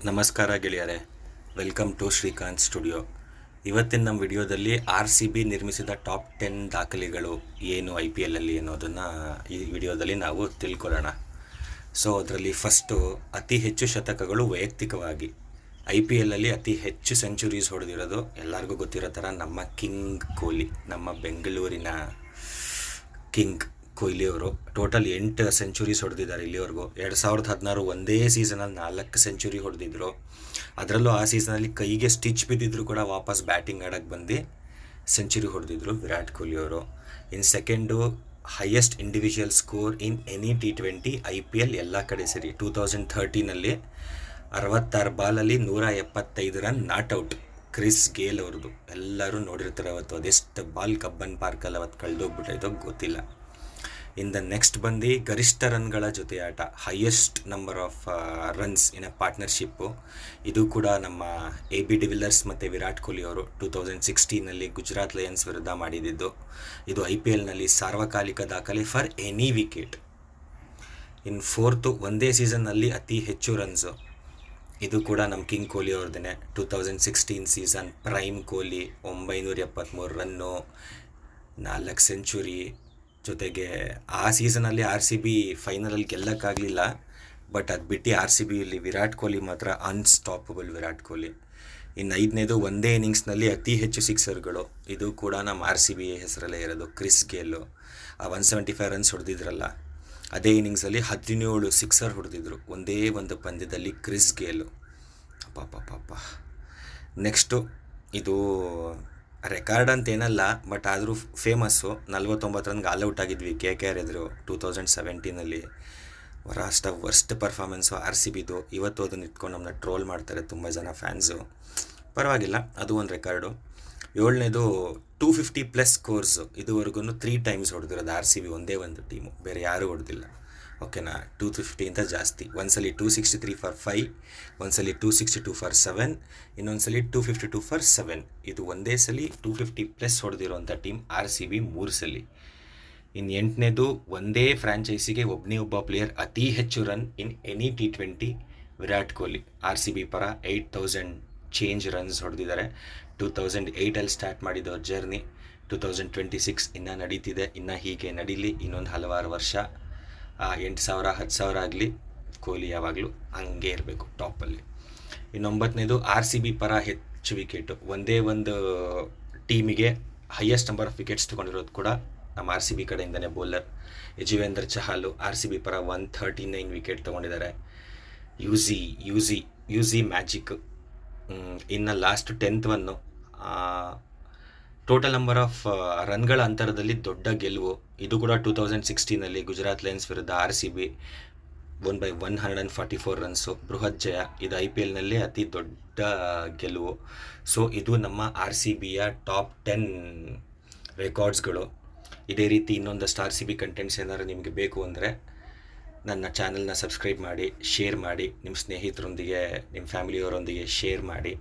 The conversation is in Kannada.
ನಮಸ್ಕಾರ ಗೆಳೆಯರೆ, ವೆಲ್ಕಮ್ ಟು ಶ್ರೀಕಾಂತ್ ಸ್ಟುಡಿಯೋ. ಇವತ್ತಿನ ನಮ್ಮ ವಿಡಿಯೋದಲ್ಲಿ RCB ನಿರ್ಮಿಸಿದ ಟಾಪ್ 10 ದಾಖಲೆಗಳು ಏನು IPL ಅಲ್ಲಿ ಅನ್ನೋದನ್ನು ಈ ವಿಡಿಯೋದಲ್ಲಿ ನಾವು ತಿಳ್ಕೊಳ್ಳೋಣ. ಸೊ ಅದರಲ್ಲಿ ಫಸ್ಟು ಅತಿ ಹೆಚ್ಚು ಶತಕಗಳು ವೈಯಕ್ತಿಕವಾಗಿ IPL ಅಲ್ಲಿ ಅತಿ ಹೆಚ್ಚು ಸೆಂಚುರೀಸ್ ಹೊಡೆದಿರೋದು ಎಲ್ಲರಿಗೂ ಗೊತ್ತಿರೋ ಥರ ನಮ್ಮ ಕಿಂಗ್ ಕೊಹ್ಲಿ, ನಮ್ಮ ಬೆಂಗಳೂರಿನ ಕಿಂಗ್ ಕೊಹ್ಲಿ ಅವರು ಟೋಟಲ್ 8 ಸೆಂಚುರೀಸ್ ಹೊಡೆದಿದ್ದಾರೆ ಇಲ್ಲಿವರೆಗೂ. 2016 ಒಂದೇ ಸೀಸನಲ್ಲಿ 4 ಸೆಂಚುರಿ ಹೊಡೆದಿದ್ರು. ಅದರಲ್ಲೂ ಆ ಸೀಸನಲ್ಲಿ ಕೈಗೆ ಸ್ಟಿಚ್ ಬಿದ್ದಿದ್ರು ಕೂಡ ವಾಪಸ್ ಬ್ಯಾಟಿಂಗ್ ಆಡೋಕ್ಕೆ ಬಂದು ಸೆಂಚುರಿ ಹೊಡೆದಿದ್ರು ವಿರಾಟ್ ಕೊಹ್ಲಿ ಅವರು. In second highest individual score in any T20 IPL ಎಲ್ಲ ಕಡೆ ಸೇರಿ 2013ನಲ್ಲಿ 66 ಬಾಲಲ್ಲಿ 175 ರನ್ ನಾಟ್ಔಟ್ ಕ್ರಿಸ್ ಗೇಲ್ ಅವ್ರದ್ದು. ಎಲ್ಲರೂ ನೋಡಿರ್ತಾರೆ ಅವತ್ತು ಅದೆಷ್ಟು ಬಾಲ್ ಕಬ್ಬನ್ ಪಾರ್ಕಲ್ಲಿ ಅವತ್ತು ಕಳೆದೋಗ್ಬಿಟ್ಟಿದ್ದೋ ಗೊತ್ತಿಲ್ಲ. ಇನ್ ದ ನೆಕ್ಸ್ಟ್ ಬಂದು ಗರಿಷ್ಠ ರನ್ಗಳ ಜೊತೆ ಆಟ, highest number of runs in a partnership. ಇದು ಕೂಡ ನಮ್ಮ AB ಡಿವಿಲಿಯರ್ಸ್ ಮತ್ತು ವಿರಾಟ್ ಕೊಹ್ಲಿ ಅವರು 2016ನಲ್ಲಿ ಗುಜರಾತ್ ಲಯನ್ಸ್ ವಿರುದ್ಧ ಮಾಡಿದ್ದು. ಇದು IPLನಲ್ಲಿ ಸಾರ್ವಕಾಲಿಕ ದಾಖಲೆ for any wicket. In fourth ಒಂದೇ ಸೀಸನ್ನಲ್ಲಿ ಅತಿ ಹೆಚ್ಚು ರನ್ಸು, ಇದು ಕೂಡ ನಮ್ಮ ಕಿಂಗ್ ಕೊಹ್ಲಿ ಅವ್ರದ್ದೇ. 2016 season prime Kohli 973 run, 4 century. ಜೊತೆಗೆ ಆ ಸೀಸನಲ್ಲಿ RCB ಫೈನಲಲ್ಲಿ ಗೆಲ್ಲಕ್ಕಾಗಲಿಲ್ಲ, ಬಟ್ ಅದು ಬಿಟ್ಟು RCBಯಲ್ಲಿ ವಿರಾಟ್ ಕೊಹ್ಲಿ ಮಾತ್ರ ಅನ್ಸ್ಟಾಪಬಲ್ ವಿರಾಟ್ ಕೊಹ್ಲಿ. ಇನ್ನು 5ನೇದು ಒಂದೇ ಇನ್ನಿಂಗ್ಸ್ನಲ್ಲಿ ಅತಿ ಹೆಚ್ಚು ಸಿಕ್ಸರ್ಗಳು, ಇದು ಕೂಡ ನಮ್ಮ RCB ಹೆಸರಲ್ಲೇ ಇರೋದು. ಕ್ರಿಸ್ ಗೇಲು 175 ರನ್ಸ್ ಹೊಡೆದಿದ್ರಲ್ಲ, ಅದೇ ಇನ್ನಿಂಗ್ಸಲ್ಲಿ 17 ಸಿಕ್ಸರ್ ಹೊಡೆದಿದ್ರು ಒಂದೇ ಒಂದು ಪಂದ್ಯದಲ್ಲಿ ಕ್ರಿಸ್ ಗೇಲು. ಪಾಪ. ನೆಕ್ಸ್ಟು ಇದು ರೆಕಾರ್ಡ್ ಅಂತೇನಲ್ಲ, ಬಟ್ ಆದರೂ ಫೇಮಸ್ಸು. 49 ರನ್ಗೆ ಆಲ್ಔಟ್ ಆಗಿದ್ವಿ KKR ಎದುರು 2017ನಲ್ಲಿ. Worst performance RCBದು. ಇವತ್ತು ಅದನ್ನು ಇಟ್ಕೊಂಡು ನಮ್ಮನ್ನ ಟ್ರೋಲ್ ಮಾಡ್ತಾರೆ ತುಂಬ ಜನ ಫ್ಯಾನ್ಸು. ಪರವಾಗಿಲ್ಲ, ಅದು ಒಂದು ರೆಕಾರ್ಡು. 7ನೇದು 250+ ಸ್ಕೋರ್ಸು, ಇದುವರೆಗೂ 3 ಟೈಮ್ಸ್ ಹೊಡೆದಿರೋದು RCB ಒಂದೇ ಒಂದು ಟೀಮು, ಬೇರೆ ಯಾರೂ ಹೊಡೆದಿಲ್ಲ. ಓಕೆನಾ, 250 ಅಂತ ಜಾಸ್ತಿ. ಒಂದ್ಸಲಿ 263 ಫಾರ್ 5, ಒಂದ್ಸಲಿ 262 ಫಾರ್ 7, ಇನ್ನೊಂದ್ಸಲಿ 252 ಫಾರ್ 7. ಇದು ಒಂದೇ ಸಲ 250+ ಹೊಡೆದಿರೋಂಥ ಟೀಮ್ RCB 3 ಸಲ. ಇನ್ನು 8ನೇದು ಒಂದೇ ಫ್ರ್ಯಾಂಚೈಸಿಗೆ ಒಬ್ಬ ಪ್ಲೇಯರ್ ಅತಿ ಹೆಚ್ಚು run in any T20 Virat Kohli. RCB ಪರ 8000 ಚೇಂಜ್ ರನ್ಸ್ ಹೊಡೆದಿದ್ದಾರೆ. 2008ಅಲ್ಲಿ ಸ್ಟಾರ್ಟ್ ಮಾಡಿದವ್ರ ಜರ್ನಿ 2026 ಇನ್ನೂ ನಡೀತಿದೆ. ಇನ್ನು ಹೀಗೆ ನಡೀಲಿ ಇನ್ನೊಂದು ಹಲವಾರು ವರ್ಷ. 8,000 10,000 ಆಗಲಿ, ಕೊಹ್ಲಿ ಯಾವಾಗಲೂ ಹಂಗೆ ಇರಬೇಕು ಟಾಪಲ್ಲಿ. ಇನ್ನು 9ನೇದು RCB ಪರ ಹೆಚ್ಚು ವಿಕೆಟು, ಒಂದೇ ಒಂದು ಟೀಮಿಗೆ ಹೈಯೆಸ್ಟ್ ನಂಬರ್ ಆಫ್ ವಿಕೆಟ್ಸ್ ತೊಗೊಂಡಿರೋದು ಕೂಡ ನಮ್ಮ RCB ಕಡೆಯಿಂದನೇ ಬೌಲರ್ ಯಜುವೇಂದ್ರ ಚಹಲ್. RCB ಪರ 139 ವಿಕೆಟ್ ತೊಗೊಂಡಿದ್ದಾರೆ. ಯೂಸಿ ಮ್ಯಾಜಿಕ್. ಇನ್ನು last 10th one total number of ರನ್ಗಳ ಅಂತರದಲ್ಲಿ ದೊಡ್ಡ ಗೆಲುವು, ಇದು ಕೂಡ 2016ನಲ್ಲಿ ಗುಜರಾತ್ ಲಯನ್ಸ್ ವಿರುದ್ಧ RCB 1/144 ರನ್ಸು, ಬೃಹತ್ ಜಯ. ಇದು IPLನಲ್ಲಿ ಅತಿ ದೊಡ್ಡ ಗೆಲುವು. ಸೊ ಇದು ನಮ್ಮ RCBಯ ಟಾಪ್ 10 ರೆಕಾರ್ಡ್ಸ್ಗಳು. ಇದೇ ರೀತಿ ಇನ್ನೊಂದಷ್ಟು RCB ಕಂಟೆಂಟ್ಸ್ ಏನಾದ್ರು ನಿಮಗೆ ಬೇಕು ಅಂದರೆ ನನ್ನ ಚಾನಲ್ನ ಸಬ್ಸ್ಕ್ರೈಬ್ ಮಾಡಿ, ಶೇರ್ ಮಾಡಿ, ನಿಮ್ಮ ಸ್ನೇಹಿತರೊಂದಿಗೆ, ನಿಮ್ಮ ಫ್ಯಾಮಿಲಿಯವರೊಂದಿಗೆ ಶೇರ್ ಮಾಡಿ.